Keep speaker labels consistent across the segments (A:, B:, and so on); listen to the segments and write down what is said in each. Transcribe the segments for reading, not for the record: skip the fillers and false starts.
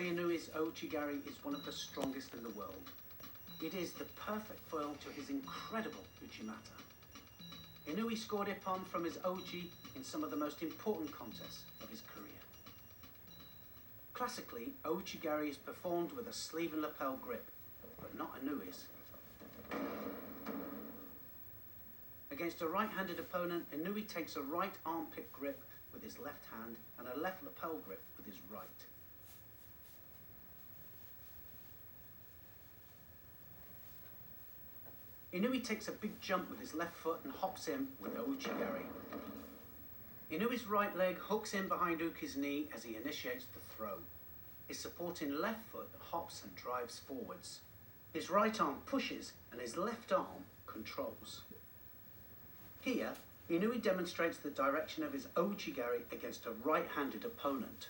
A: Gari Inoue's ouchi gari is one of the strongest in the world. It is the perfect foil to his incredible uchimata. Inoue scored ippon from his ouchi in some of the most important contests of his career. Classically, ouchi gari is performed with a sleeve and lapel grip, but not Inoue's. Against a right-handed opponent, Inoue takes a right armpit grip with his left hand and a left lapel grip with his right. Inoue takes a big jump with his left foot and hops in with ouchi gari. Inoue's right leg hooks in behind Uki's knee as he initiates the throw. His supporting left foot hops and drives forwards. His right arm pushes and his left arm controls. Here, Inoue demonstrates the direction of his ouchi gari against a right-handed opponent.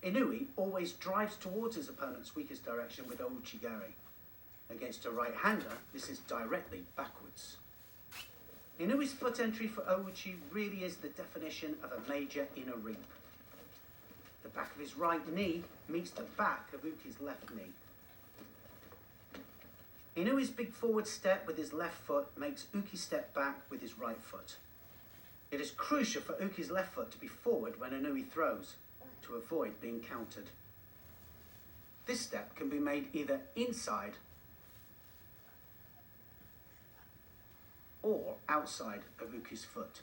A: Inoue always drives towards his opponent's weakest direction with ouchi gari. Against a right-hander, this is directly backwards. Inoue's foot entry for ouchi really is the definition of a major inner reap. The back of his right knee meets the back of Uki's left knee. Inoue's big forward step with his left foot makes Uki step back with his right foot. It is crucial for Uki's left foot to be forward when Inoue throws, to avoid being countered. This step can be made either inside or outside of Uki's foot.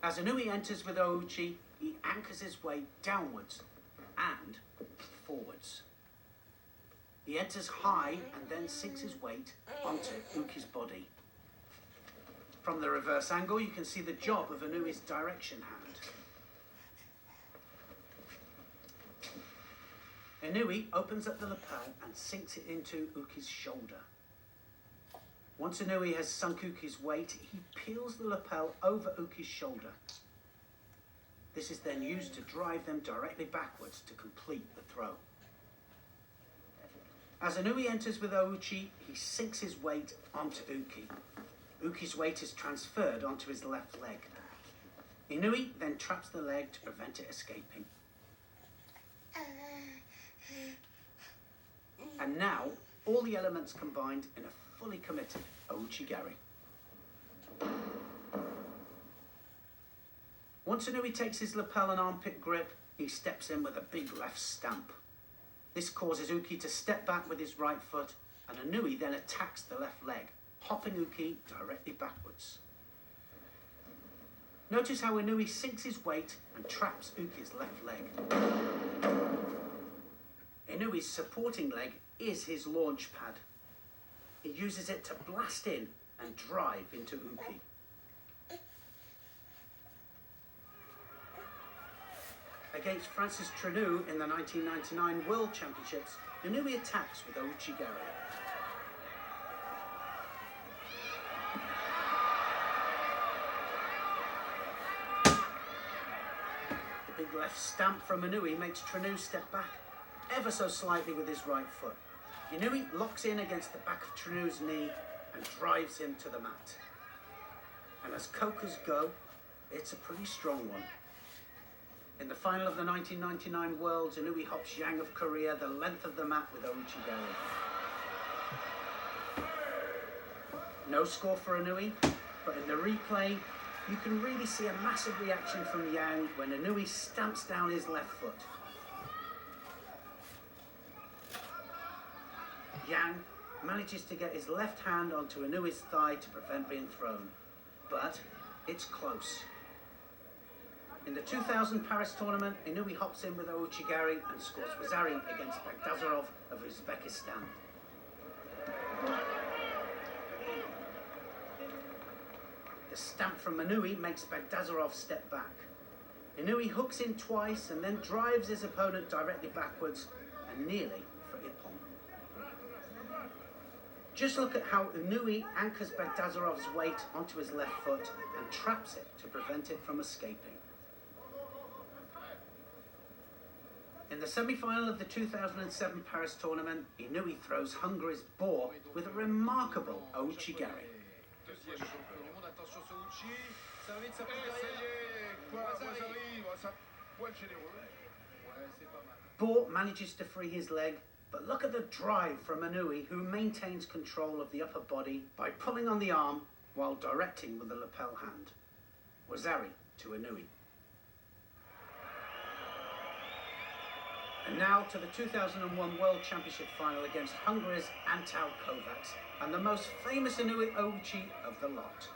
A: As Inoue enters with ouchi, he anchors his weight downwards and forwards. He enters high and then sinks his weight onto Uki's body. From the reverse angle, you can see the job of Inoue's direction hand. Inoue opens up the lapel and sinks it into Uki's shoulder. Once Inoue has sunk Uki's weight, he peels the lapel over Uki's shoulder. This is then used to drive them directly backwards to complete the throw. As Inoue enters with ouchi, he sinks his weight onto Uki. Uki's weight is transferred onto his left leg. Inoue then traps the leg to prevent it escaping. And now, all the elements combined in a fully committed ouchi gari. Once Inoue takes his lapel and armpit grip, he steps in with a big left stamp. This causes Uki to step back with his right foot, and Inoue then attacks the left leg, hopping Uki directly backwards. Notice how Inoue sinks his weight and traps Uki's left leg. Inoue's supporting leg is his launch pad. He uses it to blast in and drive into Uki. Against Francis Treneau in the 1999 World Championships, Inoue attacks with ouchi gari. The big left stamp from Inoue makes Treneau step back ever so slightly with his right foot. Inoue locks in against the back of Treneau's knee and drives him to the mat. And as cokers go, it's a pretty strong one. In the final of the 1999 Worlds, Inoue hops Yang of Korea the length of the mat with ouchi gari. No score for Inoue, but in the replay, you can really see a massive reaction from Yang when Inoue stamps down his left foot. Yang manages to get his left hand onto Inoue's thigh to prevent being thrown, but it's close. In the 2000 Paris tournament, Inoue hops in with ouchi gari and scores Wazari against Bagdasarov of Uzbekistan. The stamp from Inoue makes Bagdasarov step back. Inoue hooks in twice and then drives his opponent directly backwards and nearly for ippon. Just look at how Inoue anchors Bagdasarov's weight onto his left foot and traps it to prevent it from escaping. In the semi-final of the 2007 Paris tournament, Inoue throws Hungary's boar with a remarkable ouchi gari.
B: Ça va vite, ça pousse
C: Ça y
B: derrière.
C: est, quoi, moi j'arrive, ça poil généreux.
B: Ouais, c'est pas mal.
A: Bort manages to free his leg, but look at the drive from Inoue, who maintains control of the upper body by pulling on the arm while directing with the lapel hand. Wazari to Inoue. And now to the 2001 World Championship final against Hungary's Antau Kovacs and the most famous Inoue ouchi of the lot.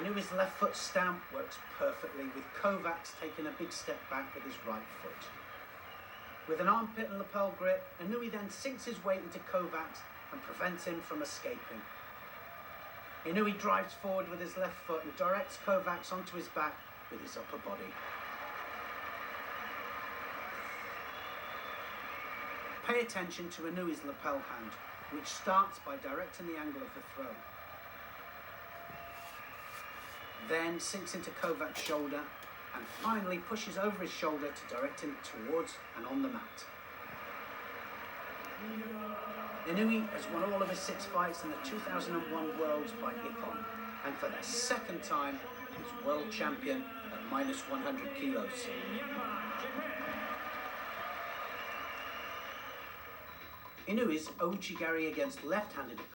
A: Inoue's left foot stamp works perfectly, with Kovacs taking a big step back with his right foot. With an armpit and lapel grip, Inoue then sinks his weight into Kovacs and prevents him from escaping. Inoue drives forward with his left foot and directs Kovacs onto his back with his upper body. Pay attention to Inoue's lapel hand, which starts by directing the angle of the throw. Then sinks into Kovac's shoulder and finally pushes over his shoulder to direct him towards and on the mat. Inoue has won all of his 6 fights in the 2001 Worlds by Ippon, and for the second time is world champion at minus 100 kilos. Inoue's ouchi gari against left-handed